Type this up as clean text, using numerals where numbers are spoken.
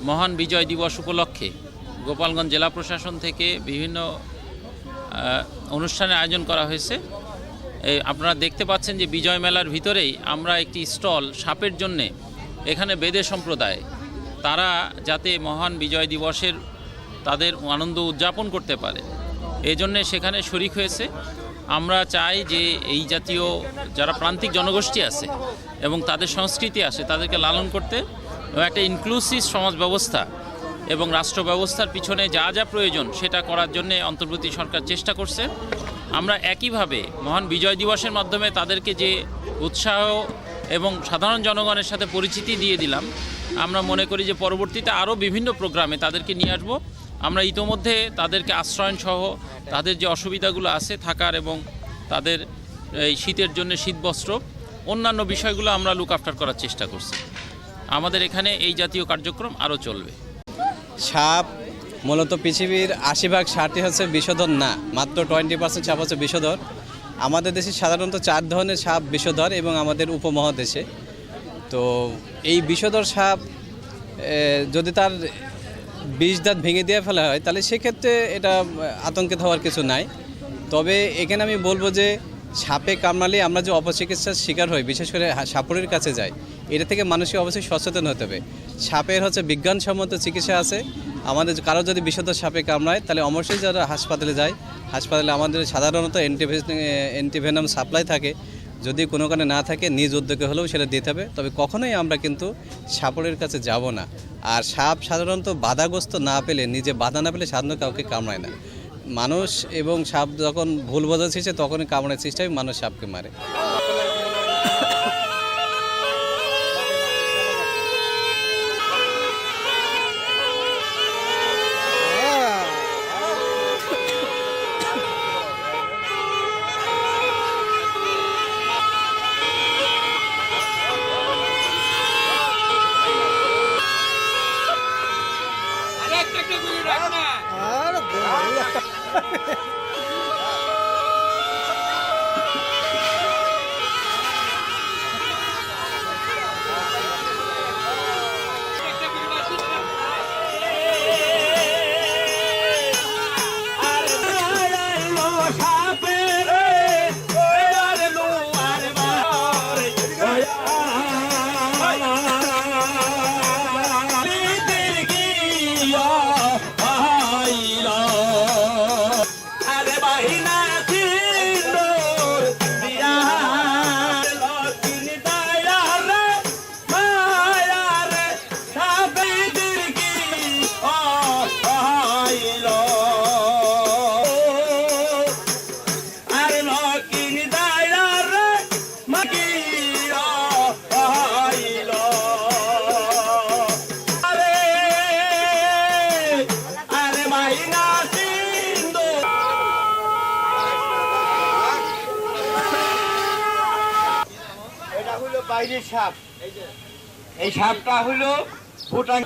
মহান বিজয় দিবস উপলক্ষে গোপালগঞ্জ জেলা প্রশাসন থেকে বিভিন্ন অনুষ্ঠানের আয়োজন করা হয়েছে। আপনারা দেখতে পাচ্ছেন যে বিজয় মেলার ভিতরেই আমরা একটি স্টল সাপের জন্যে এখানে বেদে সম্প্রদায় তারা যাতে মহান বিজয় দিবসের তাদের আনন্দ উদযাপন করতে পারে এই জন্যে সেখানে শরিক হয়েছে। আমরা চাই যে এই জাতীয় যারা প্রান্তিক জনগোষ্ঠী আছে এবং তাদের সংস্কৃতি আছে তাদেরকে লালন করতে এবং একটা ইনক্লুসিভ সমাজ ব্যবস্থা এবং রাষ্ট্র ব্যবস্থার পিছনে যা যা প্রয়োজন সেটা করার জন্য অন্তর্বর্তী সরকার চেষ্টা করছে। আমরা একইভাবে মহান বিজয় দিবসের মাধ্যমে তাদেরকে যে উৎসাহ এবং সাধারণ জনগণের সাথে পরিচিতি দিয়ে দিলাম, আমরা মনে করি যে পরবর্তীতে আরও বিভিন্ন প্রোগ্রামে তাদেরকে নিয়ে আসবো। আমরা ইতোমধ্যে তাদেরকে আশ্রয়ন সহ তাদের যে অসুবিধাগুলো আছে থাকার এবং তাদের এই শীতের জন্য শীতবস্ত্র অন্যান্য বিষয়গুলো আমরা লুক আফটার করার চেষ্টা করছি। আমাদের এখানে এই জাতীয় কার্যক্রম আরও চলবে। সাপ মূলত পৃথিবীর ৮০% সাপই হচ্ছে বিষধর না, মাত্র 20% সাপ হচ্ছে বিষধর। আমাদের দেশে সাধারণত 4 ধরনের সাপ বিষধর এবং আমাদের উপমহাদেশে। তো এই বিষধর সাপ যদি তার 20 দাঁত ভেঙে দিয়ে ফেলা হয় তাহলে সেক্ষেত্রে এটা আতঙ্কিত হওয়ার কিছু নাই। তবে এখানে আমি বলবো যে সাপে কামড়ালে আমরা যে অপচিকিৎসার শিকার হই, বিশেষ করে সাপুরের কাছে যাই, এটা থেকে মানুষকে অবশ্যই সচেতন হতে হবে। সাপের হচ্ছে বিজ্ঞানসম্মত চিকিৎসা আছে। আমাদের কারো যদি বিষধর সাপে কামড়ায় তাহলে অবশ্যই যারা হাসপাতালে যায়, হাসপাতালে আমাদের সাধারণত অ্যান্টিভেনাম সাপ্লাই থাকে। যদি কোনো কারণে না থাকে নিজ উদ্যোগে হলেও সেটা দিতে হবে। তবে কখনোই আমরা কিন্তু সাপুরের কাছে যাব না। আর সাপ সাধারণত বাধাগ্রস্ত না পেলে, নিজে বাধা না পেলে সাধারণত কাউকে কামড়ায় না। মানুষ এবং সাপ যখন ভুল বোঝার চেষ্টা তখনই কামড়ার চেষ্টায় মানুষ সাপকে মারে। বাইরের সাপ, এই সাপটা হলো ভুটান।